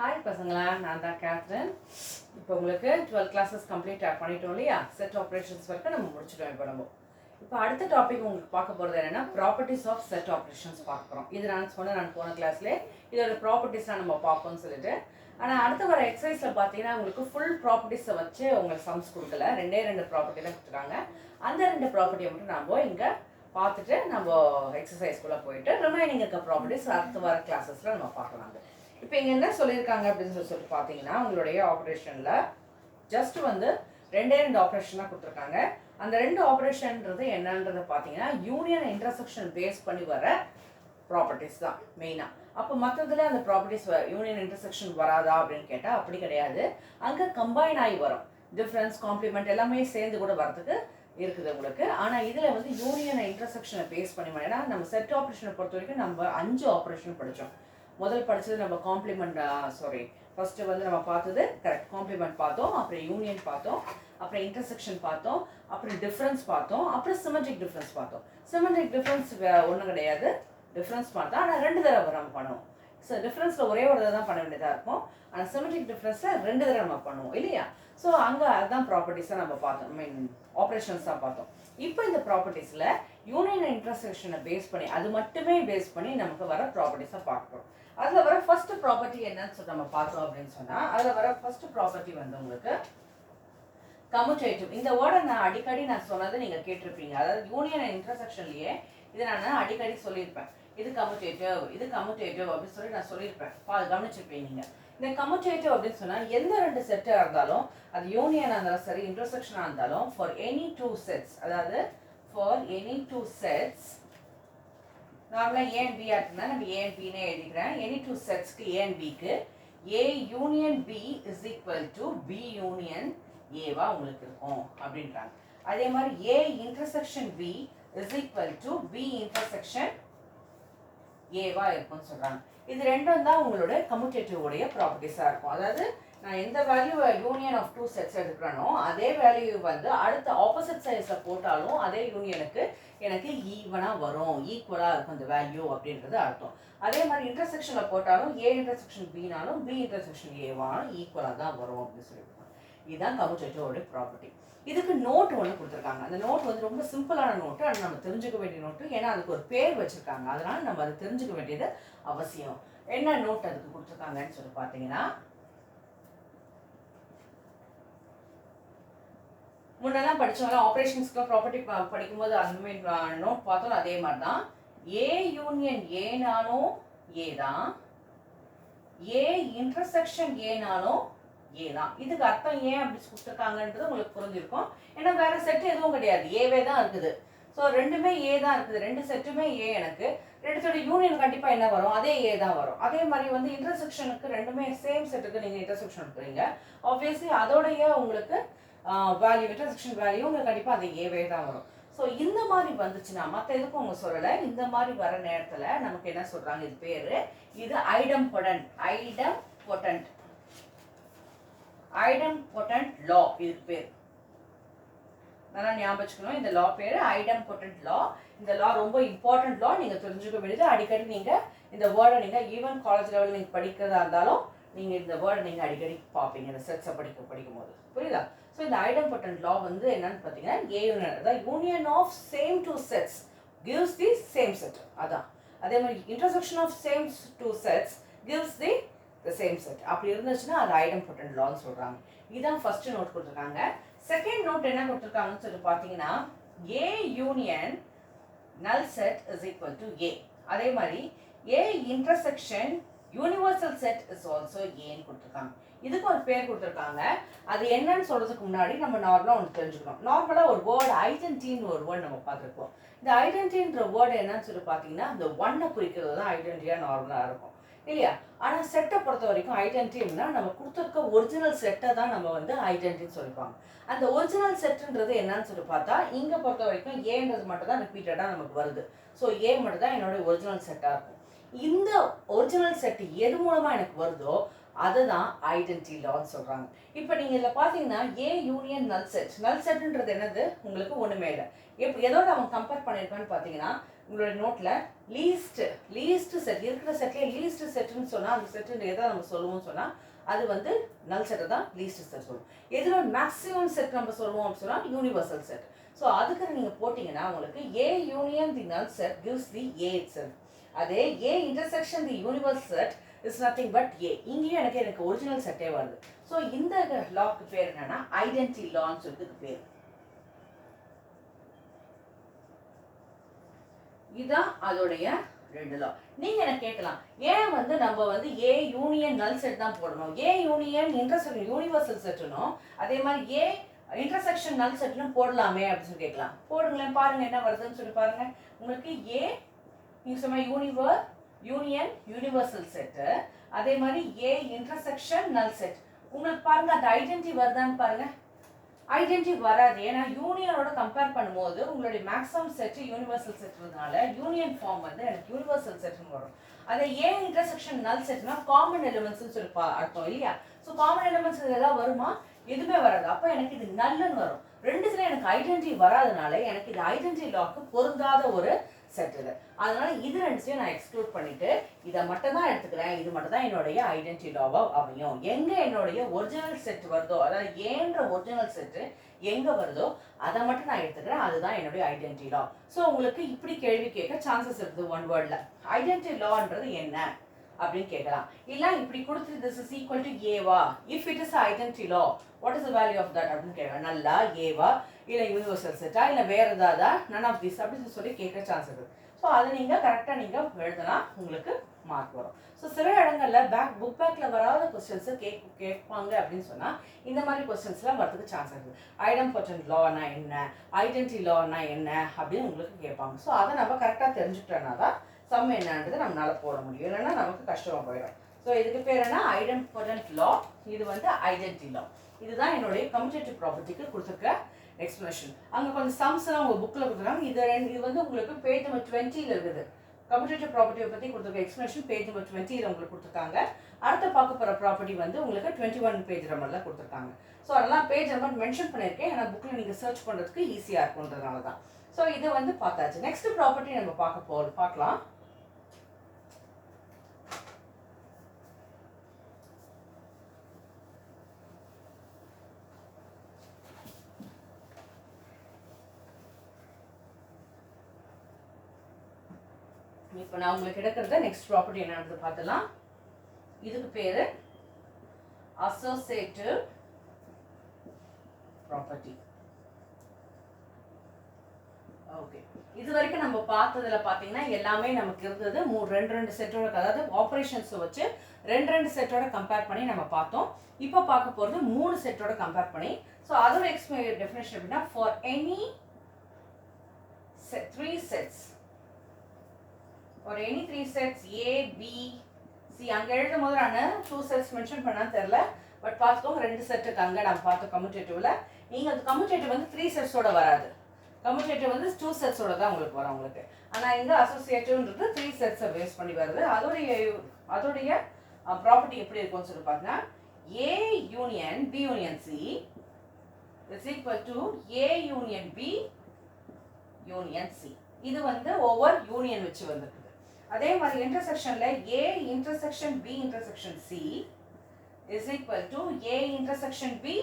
Hi பசங்களா, நான் தான் கேத்ரின். இப்போ உங்களுக்கு 12 கிளாஸஸ் கம்ப்ளீட் பண்ணிட்டோம் இல்லையா? செட் ஆப்ரேஷன்ஸ் வரைக்கும் நம்ம முடிச்சிட்டோம். இப்போ அடுத்த டாபிக் உங்களுக்கு பார்க்க போகிறது என்னென்னா ப்ராப்பர்ட்டிஸ் ஆஃப் செட் ஆப்ரேஷன்ஸ் பார்க்க போகிறோம். இது நான் போன கிளாஸ்லேயே இதோட ப்ராப்பர்ட்டிஸ்லாம் நம்ம பார்ப்போம்னு சொல்லிட்டு. ஆனால் அடுத்த வர எக்ஸசைஸில் பார்த்தீங்கன்னா உங்களுக்கு ஃபுல் ப்ராப்பர்ட்டிஸை வச்சு உங்களுக்கு சம்ஸ் கொடுக்கல. ரெண்டு ப்ராப்பர்ட்டி தான் கொடுத்துருக்காங்க. அந்த 2 ப்ராப்பர்ட்டியை மட்டும் நம்ம இங்கே பார்த்துட்டு நம்ம எக்ஸசைஸ்குள்ளே போயிட்டு ரிமைனிங் இருக்க ப்ராப்பர்ட்டிஸ் அடுத்த வர கிளாஸஸில் நம்ம பார்க்கலாங்க. இப்போ இங்கே என்ன சொல்லியிருக்காங்க அப்படின்னு சொல்லிட்டு பார்த்தீங்கன்னா உங்களுடைய ஆப்ரேஷனில் ஜஸ்ட் வந்து 2 ஆப்ரேஷன் தான் கொடுத்துருக்காங்க. அந்த 2 ஆப்ரேஷன்ன்றது என்னன்றதை பார்த்தீங்கன்னா யூனியன் இன்டர்செக்ஷன் பேஸ் பண்ணி வர ப்ராப்பர்ட்டிஸ் தான் மெயினாக. அப்போ மற்றதுல அந்த ப்ராப்பர்ட்டிஸ் யூனியன் இன்டர்செக்ஷன் வராதா அப்படின்னு கேட்டால் அப்படி கிடையாது. அங்கே கம்பைன் ஆகி வரும். டிஃப்ரென்ஸ், காம்ப்ளிமெண்ட் எல்லாமே சேர்ந்து கூட வரதுக்கு இருக்குது உங்களுக்கு. ஆனால் இதில் வந்து யூனியன் இன்டர்செக்ஷனை பேஸ் பண்ணி ஏன்னா நம்ம செட் ஆப்ரேஷனை பொறுத்த வரைக்கும் நம்ம 5 ஆப்ரேஷன் படித்தோம். முதல் படித்தது நம்ம காம்ப்ளிமெண்ட் ஃபஸ்ட்டு வந்து நம்ம பார்த்தது கரெக்ட் காம்ப்ளிமெண்ட் பார்த்தோம், அப்புறம் யூனியன் பார்த்தோம், அப்புறம் இன்டர்செக்ஷன் பார்த்தோம், அப்புறம் டிஃப்ரென்ஸ் பார்த்தோம், அப்புறம் சிமெட்ரிக் டிஃப்ரென்ஸ் பார்த்தோம். சிமெட்ரிக் டிஃப்ரென்ஸ் ஒன்றும் கிடையாது, டிஃப்ரென்ஸ் பார்த்தா ஆனால் 2 தடவை நம்ம பண்ணுவோம். ஸோ டிஃப்ரென்ஸில் ஒரே ஒரு தடவை தான் பண்ண வேண்டியதாக இருக்கும். ஆனால் சிமெட்ரிக் டிஃப்ரென்ஸில் 2 தடவை நம்ம பண்ணுவோம் இல்லையா? ஸோ அங்கே அதுதான் ப்ராப்பர்ட்டிஸாக நம்ம பார்த்தோம், ஆப்ரேஷன்ஸாக பார்த்தோம். இப்போ இந்த ப்ராப்பர்ட்டிஸில் யூனியன் இன்டர்செக்ஷனை பேஸ் பண்ணி அது மட்டுமே பேஸ் பண்ணி நமக்கு வர ப்ராப்பர்ட்டிஸாக பார்க்குறோம். அதில் வர ஃபர்ஸ்ட் ப்ராப்பர்ட்டி என்னன்னு சொல்லி நம்ம பார்த்தோம் அப்படின்னு சொன்னால் அதில் வர ஃபர்ஸ்ட் ப்ராப்பர்ட்டி வந்து உங்களுக்கு கம்யூட்டேட்டிவ். இந்த வேர்டை நான் அடிக்கடி சொன்னதை நீங்கள் கேட்டிருப்பீங்க. அதாவது யூனியன் இன்டர்செக்ஷன்லேயே இதை நான் அடிக்கடி சொல்லியிருப்பேன். இது கம்யூட்டேட்டிவ் அப்படின்னு சொல்லி நான் சொல்லியிருப்பேன். கவனிச்சிருப்பீங்க நீங்கள். இந்த கம்யூட்டேட்டிவ் அப்படின்னு சொன்னால் எந்த 2 செட்டாக இருந்தாலும் அது யூனியனாக இருந்தாலும் சரி இன்டர்செக்ஷனாக இருந்தாலும் ஃபார் எனி 2 செட்ஸ், அதாவது ஃபார் எனி 2 செட்ஸ் நார்மலாக ஏ அண்ட் பி ஆட்டுனா நம்ம ஏ அண்ட் பின்னே எழுதிக்கிறேன். எனி 2 செட்ஸ்க்கு ஏ அண்ட் பிக்கு A union B is equal to B union ஏவா உங்களுக்கு இருக்கும் அப்படின்றாங்க. அதே மாதிரி A intersection B is equal to B intersection ஏவா இருக்கும்னு சொல்கிறாங்க. இது 2 தான் உங்களோட கம்யூட்டேட்டிவ் உடைய ப்ராப்பர்ட்டிஸாக இருக்கும். அதாவது நான் எந்த வேல்யூ யூனியன் ஆஃப் 2 செட்ஸ் எடுக்கிறேனோ அதே வேல்யூ வந்து அடுத்த ஆப்போசிட் சைஸில் போட்டாலும் அதே யூனியனுக்கு எனக்கு ஈவனாக வரும், ஈக்குவலாக இருக்கும் அந்த வேல்யூ அப்படின்றது அர்த்தம். அதே மாதிரி இன்டர்செக்ஷனில் போட்டாலும் ஏ இன்டர்செக்ஷன் பினாலும் பி இன்டர்செக்ஷன் ஏவானாலும் ஈக்குவலாக தான் வரும் அப்படின்னு சொல்லியிருக்காங்க. இதுதான் கம்யூட்டேட்டிவோட ப்ராப்பர்ட்டி. இதுக்கு நோட் ஒன்று கொடுத்துருக்காங்க. அந்த நோட் வந்து ரொம்ப சிம்பிளான நோட்டு, அது நம்ம தெரிஞ்சுக்க வேண்டிய நோட்டு. ஏன்னா அதுக்கு ஒரு பேர் வச்சுருக்காங்க, அதனால நம்ம அதை தெரிஞ்சுக்க வேண்டியது அவசியம். என்ன நோட் அதுக்கு கொடுத்துருக்காங்கன்னு சொல்லி பார்த்தீங்கன்னா முன்னெல்லாம் படித்தவங்க ஆப்ரேஷன்ஸ்க்குலாம் ப்ராப்பர்ட்டி படிக்கும்போது அந்த மாதிரி நோட் பார்த்தோம். அதே மாதிரி தான் ஏ யூனியன் ஏனாலும் ஏ தான், ஏ இன்டர்செக்ஷன் ஏனாலும் ஏ தான். இதுக்கு அர்த்தம் ஏன் அப்படி கொடுத்துருக்காங்கன்றது உங்களுக்கு புரிஞ்சிருக்கும். ஏன்னா வேற செட்டு எதுவும் கிடையாது, ஏவே தான் இருக்குது. ஸோ 2மே ஏ தான் இருக்குது, 2 செட்டுமே ஏ. எனக்கு 2தோட யூனியன் கண்டிப்பாக என்ன வரும், அதே ஏ தான் வரும். அதே மாதிரி வந்து இன்டர்செக்ஷனுக்கு 2மே சேம் செட்டுக்கு நீங்கள் இன்டர்செக்ஷன் எடுக்கிறீங்க, ஆப்வியஸ்லி அதோடைய உங்களுக்கு வேல்யூ இன்டர்செக்ஷன் வேல்யூ உங்களுக்கு கண்டிப்பாக அது ஏவே தான் வரும். ஸோ இந்த மாதிரி வந்துச்சுன்னா மற்ற எதுக்கும் அவங்க சொல்லலை. இந்த மாதிரி வர நேரத்தில் நமக்கு என்ன சொல்கிறாங்க, இது பேர் இது ஐடம்பொடன்ட் லா. இதுக்கு பேர் நல்லா ஞாபகம் வச்சுக்கணும். இந்த லா பேர் ஐடம்பொடன்ட் லா. இந்த லா ரொம்ப இம்பார்ட்டன்ட் லா, நீங்கள் தெரிஞ்சுக்க வேண்டியது. அடிக்கடி நீங்கள் இந்த வேர்டை நீங்கள் ஈவன் காலேஜ் லெவலில் நீங்கள் படிக்கிறதா இருந்தாலும் நீங்கள் இந்த வேர்டை நீங்கள் அடிக்கடி பார்ப்பீங்க இந்த செட்ஸை படிக்கும் போது. புரியுதா? ஸோ இந்த ஐடம்பொடன்ட் லா வந்து என்னன்னு பார்த்தீங்கன்னா ஏ யூனியன், அதாவது union of same 2 sets gives the same set. அதான். அதே மாதிரி intersection of same 2 sets gives the same set. அப்படி இருந்துச்சுன்னா அது ஐடம்பொடன்ட் லான்னு சொல்கிறாங்க. இதுதான் ஃபர்ஸ்ட் நோட் கொடுத்துருக்காங்க. செகண்ட் நோட் என்ன கொடுத்துருக்காங்கன்னு சொல்லி பார்த்தீங்கன்னா A union null set is equal to A. அதே மாதிரி A intersection universal set is also ஏன்னு கொடுத்துருக்காங்க. இதுக்கு ஒரு பேர் கொடுத்துருக்காங்க. அது என்னன்னு சொல்றதுக்கு முன்னாடி நம்ம நார்மலாக ஒன்று தெரிஞ்சுக்கணும். நார்மலாக ஒரு வேர்டு ஐடென்டிட்டின்னு ஒரு வேர்டு நம்ம பார்த்துருப்போம். இந்த ஐடென்டிட்டின்ற வேர்டு என்னன்னு சொல்லி பார்த்தீங்கன்னா இந்த 1 குறிக்கிறது தான் ஐடென்டிட்டியாக நார்மலாக இருக்கும் இல்லையா? ஆனால் செட்டை பொறுத்த வரைக்கும் ஐடென்டிட்டின்னா நம்ம கொடுத்துருக்க ஒரிஜினல் செட்டை தான் நம்ம வந்து ஐடென்டிட்டின்னு சொல்லிப்பாங்க. அந்த ஒரிஜினல் செட்டுன்றது என்னன்னு சொல்லி பார்த்தா இங்கே பொறுத்த வரைக்கும் ஏன்றது மட்டும் தான் ரிப்பீட்டடாக நமக்கு வருது. ஸோ ஏ மட்டும் தான் என்னோட ஒரிஜினல் செட்டாக இருக்கும். இந்த ஒரிஜினல் செட் எது மூலமாக எனக்கு வருதோ அதுதான் ஐடென்டிட்டி லான்னு சொல்கிறாங்க. இப்போ நீங்கள் இதில் பார்த்தீங்கன்னா ஏ யூனியன் நல் செட்ன்றது என்னது உங்களுக்கு ஒன்றுமே இல்லை. எதோட அவங்க கம்பேர் பண்ணியிருக்கான்னு பார்த்தீங்கன்னா உங்களோட நோட்டில் லீஸ்ட் செட் இருக்கிற செட்லேயே லீஸ்ட் செட்டுன்னு சொன்னால் அந்த செட்டு எதை நம்ம சொல்லுவோம்னு சொன்னால் அது வந்து நல் செட்டை தான் லீஸ்ட் செட் சொல்லுவோம். எதில் மேக்ஸிமம் செட் நம்ம சொல்லுவோம் அப்படின்னு சொன்னால் யூனிவர்சல் செட். ஸோ அதுக்கு நீங்கள் போட்டிங்கன்னா உங்களுக்கு ஏ union the null set gives the A itself. அதே A intersection the universe set is nothing but A. இங்கேயும் எனக்கு ஒரிஜினல் செட்டே வருது. ஸோ இந்த லாக்கு பேர் என்னன்னா ஐடென்டிட்டி லான்னு சொல்லிட்டு பேர். இதுதான் அதோடைய 2 லா. நீங்க என்ன கேட்கலாம், ஏன் வந்து நம்ம வந்து ஏ யூனியன் நல் செட் தான் போடணும், ஏ யூனியன் இன்டர்செக்ஷன் யூனிவர்சல் செட்னும் அதே மாதிரி ஏ இன்டர்செக்ஷன் நல் செட்னும் போடலாமே அப்படின்னு சொல்லி கேட்கலாம். போடுங்களேன், பாருங்க என்ன வருதுன்னு சொல்லி பாருங்க. உங்களுக்கு ஏ நீங்க சொன்ன யூனியன் யூனிவர்சல் செட்டு, அதே மாதிரி ஏ இன்டர்செக்ஷன் நல் செட். உங்களுக்கு பாருங்க அந்த ஐடென்டிட்டி வருதான்னு பாருங்க. ஐடென்டிட்டி வராது. ஏன்னா யூனியனோட கம்பேர் பண்ணும்போது உங்களுடைய மேக்ஸிமம் செட் யூனிவர்சல் செட்னால யூனியன் ஃபார்ம் வந்து எனக்கு யூனிவர்சல் செட்னு வரும். அதே ஏ இன்டர்செக்ஷன் நல் செட்னா காமன் எலிமெண்ட்ஸ்னு சொல்லி அர்த்தம் இல்லையா? ஸோ காமன் எலிமெண்ட்ஸ் இதெல்லாம் வருமா? எதுவுமே வராது. அப்போ எனக்கு இது நல்லுன்னு வரும். ரெண்டுத்துல எனக்கு ஐடென்டிட்டி வராதனால எனக்கு இது ஐடென்டிட்டி லாக்கு பொருந்தாத ஒரு செட் இது. அதனால இது ரெண்டுத்தையும் நான் எக்ஸ்க்ளூட் பண்ணிட்டு இதை மட்டும் தான் எடுத்துக்கிறேன். இது மட்டும் தான் என்னுடைய ஐடென்டிட்டி லாவா அமையும். எங்க என்னுடைய ஒரிஜினல் செட் வருதோ, அதாவது ஏன்ற ஒரிஜினல் செட்டு எங்க வருதோ அதை மட்டும் நான் எடுத்துக்கிறேன். அதுதான் என்னுடைய ஐடென்டிட்டி லா. ஸோ உங்களுக்கு இப்படி கேள்வி கேட்க சான்சஸ் இருக்குது. ஒன் வேர்ட்ல ஐடென்டிட்டி லான்றது என்ன அப்படின்னு கேட்கலாம். இல்ல இப்படி கொடுத்து this is equal to Eva, if it is identity law what is the value of that அப்படின்னு கேட்கலாம். நல்லா ஏவா இல்லை யூனிவர்சல் செட்டா இல்லை வேற ஏதாவதா none of this அப்படின்னு சொல்லி கேட்க சான்ஸ் இருக்குது. ஸோ அதை நீங்கள் கரெக்டாக நீங்கள் எழுதுனா உங்களுக்கு மார்க் வரும். ஸோ சில இடங்களில் புக் பேக்கில் வராத கொஸ்டின்ஸை கேட்பாங்க அப்படின்னு சொன்னால் இந்த மாதிரி கொஸ்டின்ஸ்லாம் வரதுக்கு சான்ஸ் இருக்குது. ஐடம்பொட்டன்ட் லானா என்ன, ஐடென்டிட்டி லானா என்ன அப்படின்னு உங்களுக்கு கேட்பாங்க. ஸோ அதை நம்ம கரெக்டாக தெரிஞ்சுக்கிட்டோன்னா தான் சம் என்னன்றது நம்மளால போட முடியும், இல்லைன்னா நமக்கு கஷ்டமாக போயிடும். ஸோ இதுக்கு பேர் என்ன, ஐடம்பொட்டன்ட் லா. இது வந்து ஐடென்டிட்டி லா. இதுதான் என்னுடைய கம்யூட்டேட்டிவ் ப்ராப்பர்ட்டிக்கு கொடுத்துருக்க எக்ஸ்பிளனேஷன். அங்கே கொஞ்சம் சம்ஸ்லாம் உங்கள் புக்கில் கொடுத்துருக்காங்க. இது வந்து உங்களுக்கு பேஜ் நம்பர் 20 இருக்குது. கம்யூட்டேட்டிவ் ப்ராப்பர்ட்டியை பற்றி கொடுத்துருக்க எக்ஸ்பிளனேஷன் பேஜ் நம்பர் 20 உங்களுக்கு கொடுத்துருக்காங்க. அடுத்த பார்க்க போகிற ப்ராப்பர்ட்டி வந்து உங்களுக்கு 21 பேஜ் நம்பரில் கொடுத்துருக்காங்க. ஸோ அதெல்லாம் பேஜ் நம்பர் மென்ஷன் பண்ணியிருக்கேன். ஏன்னா புக்கில் நீங்கள் சர்ச் பண்ணுறதுக்கு ஈஸியாக இருக்குன்றதுனால தான். ஸோ இது வந்து பார்த்தாச்சு. நெக்ஸ்ட் ப்ராப்பர்ட்டி நம்ம பார்க்கலாம். இப்போ நான் உங்களுக்கு எடுக்கிறத நெக்ஸ்ட் ப்ராப்பர்ட்டி என்னன்றது பார்த்துலாம். இதுக்கு பேரு அசோசியேட்டிவ் ப்ராப்பர்ட்டி. ஓகே, இது வரைக்கும் நம்ம பார்த்ததுல பார்த்தீங்கன்னா எல்லாமே நமக்கு இருந்தது ரெண்டு செட்டோட, அதாவது ஆப்ரேஷன்ஸை வச்சு ரெண்டு செட்டோட கம்பேர் பண்ணி நம்ம பார்த்தோம். இப்போ பார்க்க போகிறது 3 செட்டோட கம்பேர் பண்ணி. ஸோ அதோட டெஃபினேஷன் எப்படின்னா, for any 3 sets, for any 3 sets A, B, C, அங்கே எழுதும் போது நான் 2 sets மென்ஷன் பண்ணான்னு தெரியல, பட் பார்த்துக்கோங்க 2 செட்டுக்கு அங்கே நம்ம பார்த்தோம் கம்யூட்டேட்டிவ்ல. நீங்கள் அந்த கம்யூட்டேட்டிவ் வந்து 3 செட்ஸோட வராது, கம்யூட்டேட்டிவ் வந்து 2 செட்ஸோட தான் உங்களுக்கு வரும் உங்களுக்கு. ஆனால் இங்கே அசோசியேட்டிவ்ன்றது 3 செட்ஸை பேஸ் பண்ணி வருது. அதோடைய ப்ராப்பர்ட்டி எப்படி இருக்கும்னு சொல்லி பார்த்தீங்கன்னா, A union B union C is equal to A union B union C. இது வந்து ஓவர் யூனியன் வச்சு வந்திருக்குது. அதே மாதிரி இன்டர்செக்ஷன்ல A intersection B intersection C is equal to A intersection B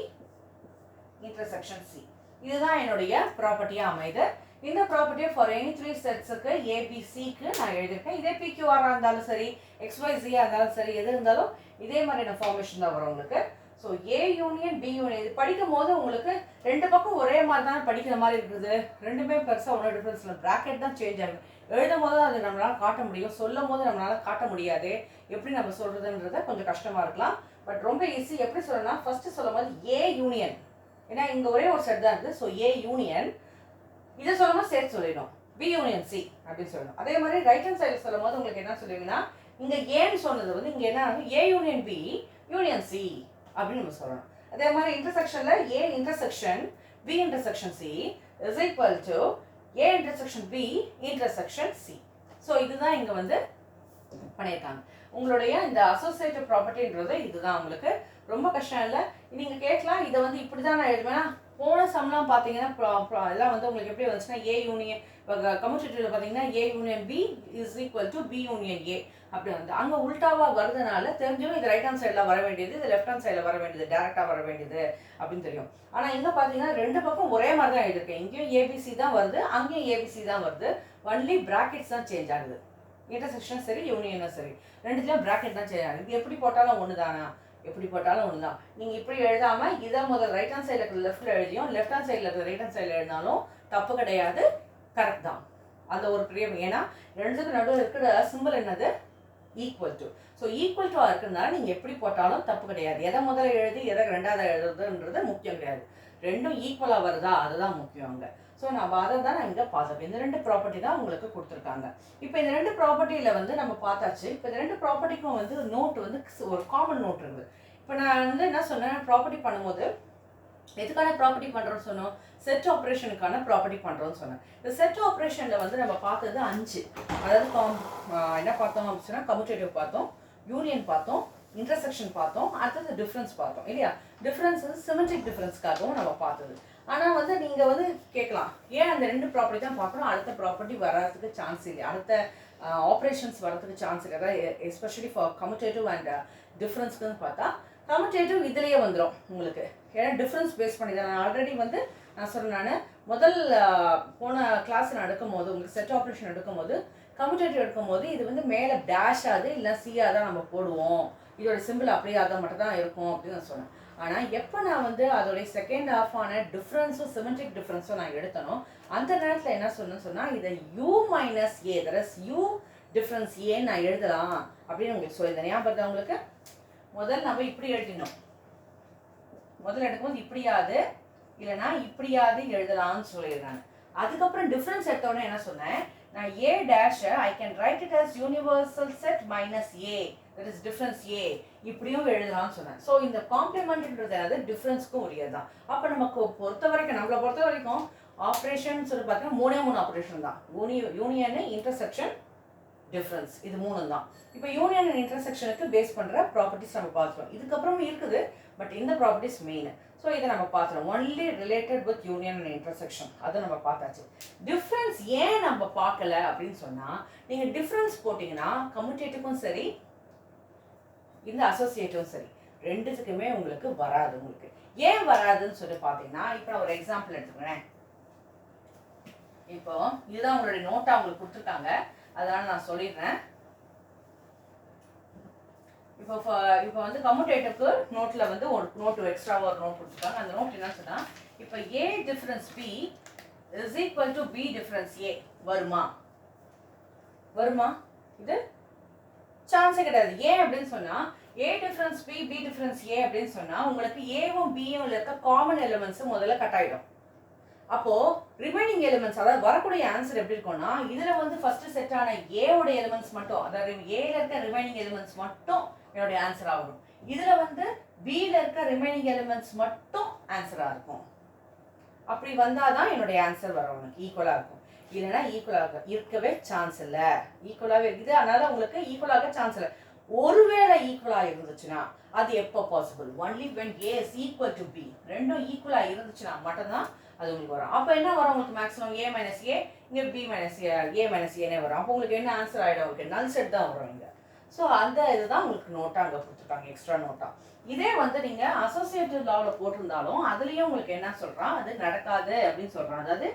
intersection C. இதுதான் என்னுடைய ப்ராப்பர்ட்டியா அமைது. இந்த ப்ராப்பர்ட்டியை ஃபார் எனி 3 செட்ஸுக்கு ABCக்கு நான் எழுதியிருக்கேன். இதே PQR இருந்தாலும் சரி, XYZ இருந்தாலும் சரி, எது இருந்தாலும் இதே மாதிரியான ஃபார்மேஷன் தான் வரும் உங்களுக்கு. So A union B union இது படிக்கும் போது உங்களுக்கு ரெண்டு பக்கம் ஒரே மாதிரி தான் படிக்கிற மாதிரி இருக்குது. ரெண்டுமே பெருசாக ஒன்றும் டிஃப்ரென்ஸ் இல்லை, ப்ராக்கெட் தான் சேஞ்ச் ஆகும். எழுதும் போது அது நம்மளால் காட்ட முடியும், சொல்லும் போது நம்மளால் காட்ட முடியாது. எப்படி நம்ம சொல்கிறதுன்றத கொஞ்சம் கஷ்டமாக இருக்கலாம், பட் ரொம்ப ஈஸி. எப்படி சொல்லணும்னா, ஃபஸ்ட்டு சொல்லும் போது A யூனியன், ஏன்னா இங்கே ஒரே ஒரு செட் தான் இருக்குது. ஸோ A யூனியன் இதை சொல்லும்போது சேர்த்து சொல்லிடணும், B யூனியன் C அப்படின்னு சொல்லணும். அதே மாதிரி ரைட் ஹேண்ட் சைடில் சொல்லும் போது உங்களுக்கு என்ன சொல்லுவீங்கன்னா, இங்கே ஏன்னு சொன்னது வந்து இங்கே என்ன A union B union C அப்படின்னு நம்ம சொல்லணும். அதே மாதிரி இன்டர்செக்ஷனில் A intersection B intersection C is equal to A intersection B intersection C. So இதுதான் இங்கே வந்து பண்ணியிருக்காங்க. உங்களுடைய இந்த அசோசியேட்டிவ் ப்ராப்பர்ட்டின்றது இதுதான். உங்களுக்கு ரொம்ப கஷ்டம் இல்லை. நீங்கள் கேட்கலாம், இதை வந்து இப்படி தான் நான் எழுதுவேன்னா, போன சம்லாம் பார்த்தீங்கன்னா எல்லாம் வந்து உங்களுக்கு எப்படி வந்துச்சுன்னா A யூனியன் இப்போ கம்யூட்டேட்டிவ்ல பார்த்தீங்கன்னா A union B is equal to B union A அப்படி வந்து அங்கே உல்டாவாக வருதுனால தெரிஞ்சும் இது ரைட் ஹேண்ட் சைடில் வர வேண்டியது, இது லெஃப்ட் ஹேண்ட் சைடில் வர வேண்டியது, டேரெக்டாக வர வேண்டியது அப்படின்னு தெரியும். ஆனால் இங்கே பார்த்தீங்கன்னா ரெண்டு பக்கம் ஒரே மாதிரி தான் எழுதியிருக்கேன். இங்கேயும் ABC தான் வருது, அங்கேயும் ABC தான் வருது. ஒன்லி பிராக்கெட்ஸ் தான் சேஞ்ச் ஆகுது. இன்டர்செக்ஷனும் சரி யூனியனும் சரி ரெண்டுத்துலையும் பிராக்கெட் தான் சேஞ்ச் ஆகுது. இது எப்படி போட்டாலும் ஒன்று தானா? எப்படி போட்டாலும் ஒன்று தான். நீங்கள் இப்படி எழுதாமல் இதை முதல் ரைட் ஹேண்ட் சைடில் இருக்கிற லெஃப்ட்டில் எழுதியும் லெஃப்ட் ஹேண்ட் சைடில் இருக்கிற ரைட் ஹேண்ட் சைடில் எழுதினாலும் தப்பு கிடையாது, கரெக்ட் தான். அந்த ஒரு பெரிய ஏன்னா ரெண்டுத்துக்கு நடுவில் இருக்கிற சிம்பிள் என்னது? Equal to. So equal to இருக்கிறதுனால நீங்கள் எப்படி போட்டாலும் தப்பு கிடையாது. எதை முதல்ல எழுதி எதை ரெண்டாவது எழுதுறதுன்றது முக்கியம் கிடையாது. ரெண்டும் ஈக்குவலாக வருதா அதுதான் முக்கியம் அங்கே. ஸோ நம்ம அதை தான் நான் இங்கே பார்த்தோம். இந்த ரெண்டு ப்ராப்பர்ட்டி தான் உங்களுக்கு கொடுத்துருக்காங்க. இப்போ இந்த ரெண்டு ப்ராப்பர்ட்டியில் வந்து நம்ம பார்த்தாச்சு. இப்போ இந்த ரெண்டு ப்ராப்பர்ட்டிக்கும் வந்து நோட் வந்து ஒரு காமன் நோட் இருக்குது. இப்போ நான் வந்து என்ன சொன்னேன், ப்ராப்பர்ட்டி பண்ணும்போது எதுக்கான ப்ராப்பர்ட்டி பண்ணுறோன்னு சொன்னோம்? செட் ஆப்ரேஷனுக்கான ப்ராப்பர்ட்டி பண்ணுறோன்னு சொன்னேன். இந்த செட் ஆப்ரேஷனில் வந்து நம்ம பார்த்தது 5. அதாவது என்ன பார்த்தோம் அப்படின்னு சொன்னால் கம்யூட்டேட்டிவ் பார்த்தோம், யூனியன் பார்த்தோம், இன்டர்செக்ஷன் பார்த்தோம், அடுத்தது டிஃப்ரென்ஸ் பார்த்தோம் இல்லையா? டிஃப்ரென்ஸ் வந்து சிமெட்ரிக் டிஃப்ரென்ஸ்க்காகவும் நம்ம பார்த்தது. ஆனால் வந்து நீங்கள் வந்து கேட்கலாம், ஏன் அந்த ரெண்டு ப்ராப்பர்ட்டி தான் பார்க்கணும், அடுத்த ப்ராப்பர்ட்டி வர்றதுக்கு சான்ஸ் இல்லை, அடுத்த ஆப்ரேஷன்ஸ் வர்றதுக்கு சான்ஸ் இல்லை. அதாவது எஸ்பெஷலி ஃபார் கம்யூட்டேட்டிவ் அண்ட் டிஃப்ரென்ஸ்க்குன்னு பார்த்தா கம்யூட்டேட்டிவ் இதுலேயே வந்துடும் உங்களுக்கு. ஏன்னா டிஃப்ரென்ஸ் பேஸ் பண்ணி தான் நான் ஆல்ரெடி வந்து நான் சொன்னேன், முதல் போன கிளாஸ் நான் எடுக்கும்போது உங்களுக்கு செட் ஆப்ரேஷன் எடுக்கும்போது கம்யூட்டேட்டிவ் எடுக்கும்போது இது வந்து மேலே டேஷ் ஆகுது இல்லை சியாக தான் நம்ம போடுவோம், இதோட சிம்பிள் அப்படியே அதை மட்டும் தான் இருக்கும் அப்படின்னு நான் சொன்னேன். ஆனால் எப்போ நான் வந்து அதோடைய செகண்ட் ஹாஃபான டிஃப்ரென்ஸும் சிமெட்ரிக் டிஃப்ரென்ஸும் நான் எடுத்தனோ அந்த நேரத்தில் என்ன சொன்னால் இதை U minus A தரஸ் U difference ஏன்னு நான் எழுதலாம் அப்படின்னு உங்களுக்கு சொல்லியிருந்தேன். ஞாபகம் உங்களுக்கு? முதல் நம்ம இப்படி எழுதினோம், முதல்ல எடுக்கும்போது இப்படியாது இல்லைனா இப்படியாது எழுதலாம்னு சொல்லியிருந்தேன். அதுக்கப்புறம் டிஃப்ரென்ஸ் எடுத்தோடனே என்ன சொன்னேன், நான் A dash I can write it as universal set minus A, that is difference A இப்படியும் எழுதலாம்னு சொன்னேன். ஸோ இந்த காம்ப்ளிமெண்ட்ன்றது அதாவது டிஃப்ரென்ஸ்க்கும் உரியது தான். அப்போ நமக்கு நம்மளை பொறுத்த வரைக்கும் ஆப்ரேஷன் சொல்லி பார்த்தீங்கன்னா 3 ஆப்ரேஷன் தான். யூனியன், இன்டர்செக்ஷன், டிஃப்ரென்ஸ், இது 3 தான். இப்போ யூனியன் அண்ட் இன்டர்செக்ஷனுக்கு பேஸ் பண்ணுற ப்ராப்பர்ட்டிஸ் நம்ம பார்த்துருவோம். இதுக்கப்புறம் இருக்குது பட் இந்த ப்ராப்பர்ட்டிஸ் மெயின். ஸோ இதை நம்ம பார்த்துருவோம். Only related with union and intersection அதை நம்ம பார்த்தாச்சு. டிஃப்ரென்ஸ் ஏன் நம்ம பார்க்கல அப்படின்னு சொன்னால், நீங்கள் டிஃப்ரென்ஸ் போட்டிங்கன்னா கம்யூட்டேட்டிவ்க்கும் சரி இந்த அசோசியேட்டிவும் சரி ரெண்டுத்துக்குமே உங்களுக்கு வராது. உங்களுக்கு ஏன் வராதுன்னு சொல்லி பார்த்தீங்கன்னா, இப்போ நான் ஒரு எக்ஸாம்பிள் எடுத்துக்கிறேன். இப்போ இதுதான் உங்களுடைய நோட்டா உங்களுக்கு கொடுத்துருக்காங்க, அதனால நான் சொல்லிடுறேன். இப்போ வந்து கம்யூட்டேட்டிவ்க்கு நோட்டில் வந்து ஒரு நோட்டு எக்ஸ்ட்ராவாக ஒரு நோட் கொடுத்துருக்காங்க. அந்த நோட் என்ன சொன்னால், இப்போ A difference B is equal to B difference A வருமா? இது சான்ஸே கிடையாது. ஏன் அப்படின்னு சொன்னால், A difference B B difference A அப்படின்னு சொன்னால் உங்களுக்கு ஏவும் பியும் இருக்க காமன் எலிமெண்ட்ஸும் முதல்ல கட் ஆகிடும். அப்போ ரிமைனிங் எலிமெண்ட்ஸ் அதாவது வரக்கூடிய ஆன்சர் எப்படி இருக்கும்னா, இதுல வந்து ஃபர்ஸ்ட் செட் ஆன A உடைய எலிமெண்ட்ஸ் மட்டும், அதாவது A ல இருக்க ரிமைனிங் எலிமெண்ட்ஸ் மட்டும் என்னுடைய ஆன்சரா வரும். இதுல வந்து B ல இருக்க ரிமைனிங் எலிமெண்ட்ஸ் மட்டும் ஆன்சரா இருக்கும். அப்படி வந்தாதான் என்னுடைய ஆன்சர் வரும், உனக்கு ஈக்குவலா இருக்கும். இல்லைன்னா ஈக்குவலாக இருக்கவே சான்ஸ் இல்லை. ஈக்குவலாகவே இருக்குது, அதனால உங்களுக்கு ஈக்குவலாக சான்ஸ் இல்லை. ஒருவேளை ஈக்குவலா இருந்துச்சுன்னா அது எப்போ possible? Only when A is equal to B. ரெண்டும் ஈக்குவலா இருந்துச்சுன்னா மட்டும்தான் அது உங்களுக்கு வரும். அப்போ என்ன வரும் உங்களுக்கு? மேக்ஸிமம் A மைனஸ் ஏ, இங்கே B மைனஸ் A மைனஸ் ஏனே வரும். அப்போ உங்களுக்கு என்ன ஆன்சர் ஆகிடும்? உங்களுக்கு நல் செட் தான் வரும் இங்கே. ஸோ அந்த இதுதான் உங்களுக்கு நோட்டாக அங்கே கொடுத்துருக்காங்க, எக்ஸ்ட்ரா நோட்டா. இதே வந்து நீங்கள் அசோசியேட்டிவ் லாவில் போட்டிருந்தாலும் அதுலேயும் உங்களுக்கு என்ன சொல்கிறான், அது நடக்காது அப்படின்னு சொல்கிறான். அதாவது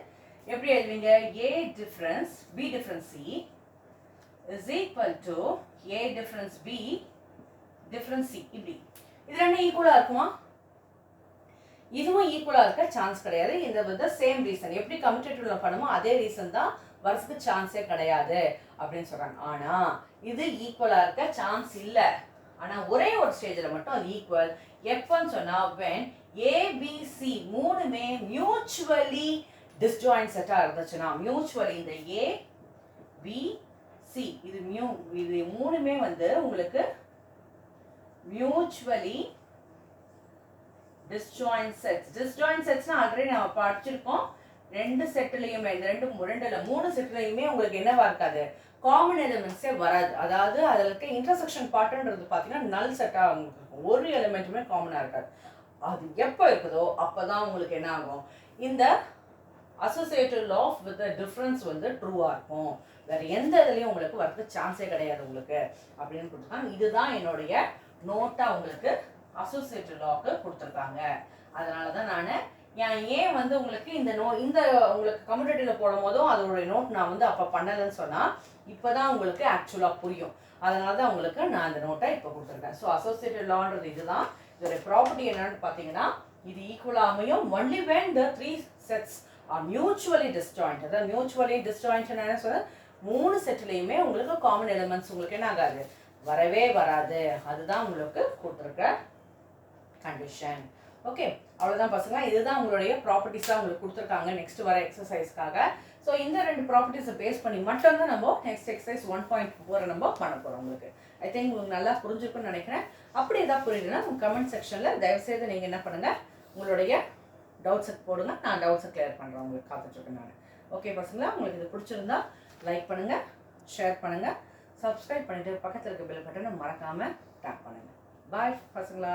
எப்படி எழுதுவீங்க? A difference B difference C is equal to A difference B difference C. இப்படி இது ரெண்டும் ஈக்குவலாக இருக்குமா? இதுவும் ஈக்குவலாக இருக்க சான்ஸ் கிடையாது. இந்த வந்து சேம் ரீசன், எப்படி கம்யூட்டேட்டிவ்ல பண்ணுமோ அதே ரீசன் தான், வரதுக்கு சான்ஸே கிடையாது அப்படின்னு சொல்கிறாங்க. ஆனால் இது ஈக்குவலாக இருக்க சான்ஸ் இல்லை. ஆனால் ஒரே ஒரு ஸ்டேஜில் மட்டும் அது ஈக்குவல். எப்போன்னு சொன்னால் when ABC மூணுமே மியூச்சுவலி டிஸ்ஜாயின்ட் செட்டாக இருந்துச்சுன்னா, மியூச்சுவலி இந்த A B C இது மூணுமே வந்து உங்களுக்கு மியூச்சுவலி டிஸ்ஜாயின்ட் செட்ஸ். டிஸ்ஜாயின்ட் செட்ஸ்னா ஆல்ரெடி நம்ம படிச்சிருக்கோம். ரெண்டு செட்லையுமே இந்த மூணு செட்லையுமே உங்களுக்கு என்னவா இருக்காது, காமன் எலிமெண்ட்ஸே வராது. அதாவது அதில் இருக்க இன்டர்செக்ஷன் பார்ட்ன்றது பார்த்தீங்கன்னா நல் செட்டாக உங்களுக்கு இருக்கும். ஒரு எலிமெண்ட்டுமே காமனாக இருக்காது. அது எப்போ இருக்குதோ அப்போ தான் உங்களுக்கு என்ன ஆகும், இந்த அசோசியேட்டிவ் லா வித் டிஃப்ரென்ஸ் வந்து ட்ரூவாக இருக்கும், வேறு எந்த இதுலேயும் உங்களுக்கு வரதுக்கு சான்ஸே கிடையாது உங்களுக்கு அப்படின்னு கொடுத்துருக்காங்க. இதுதான் என்னுடைய நோட்டாக உங்களுக்கு அசோசியேட்டிவ் லாக்கு கொடுத்துருக்காங்க. அதனால தான் நான் ஏன் வந்து உங்களுக்கு இந்த உங்களுக்கு கம்யூனிட்டியில் போடும் போதும் அதோடைய நோட் நான் வந்து அப்போ பண்ணலைன்னு சொன்னால் இப்போ தான் உங்களுக்கு ஆக்சுவலாக புரியும். அதனால தான் உங்களுக்கு நான் அந்த நோட்டை இப்போ கொடுத்துருக்கேன். ஸோ அசோசியேட்டிவ் லான்றது இதுதான். இதோடைய ப்ராப்பர்ட்டி என்னன்னு பார்த்தீங்கன்னா இது ஈக்குவலாக அமையும் only when the 3 sets are mutually disjoint. அதாவது மியூச்சுவலி டிஸ்ஜாயிண்ட் என்ன சொல்ல, 3 செட்லேயுமே உங்களுக்கு காமன் எலிமெண்ட்ஸ் உங்களுக்கு என்ன ஆகாது, வரவே வராது. அதுதான் உங்களுக்கு கொடுத்துருக்க கண்டிஷன். ஓகே, அவ்வளோதான் பசங்க. இதுதான் உங்களுடைய ப்ராப்பர்ட்டிஸாக உங்களுக்கு கொடுத்துருக்காங்க நெக்ஸ்ட் வர எக்ஸசைஸ்க்காக. ஸோ இந்த 2 ப்ராப்பர்ட்டிஸை பேஸ் பண்ணி மட்டும்தான் நம்ம நெக்ஸ்ட் எக்ஸசைஸ் 1.4 நம்ம பண்ண போகிறோம். உங்களுக்கு ஐ திங்க் உங்களுக்கு நல்லா புரிஞ்சுக்குன்னு நினைக்கிறேன். அப்படி எதாவது புரியுதுன்னா உங்கள் கமெண்ட் செக்ஷனில் தயவுசெய்து நீங்கள் என்ன பண்ணுங்கள், உங்களுடைய டவுட்ஸை போடுங்க. நான் டவுட்ஸை கிளியர் பண்ணுறேன், உங்களுக்கு காத்துட்ருக்கேன் நான். ஓகே பசங்களா, உங்களுக்கு இது பிடிச்சிருந்தா லைக் பண்ணுங்கள், ஷேர் பண்ணுங்கள், சப்ஸ்கிரைப் பண்ணிவிட்டு பக்கத்தில் இருக்க பெல் பட்டனை மறக்காமல் டேப் பண்ணுங்கள். பாய் பசங்களா.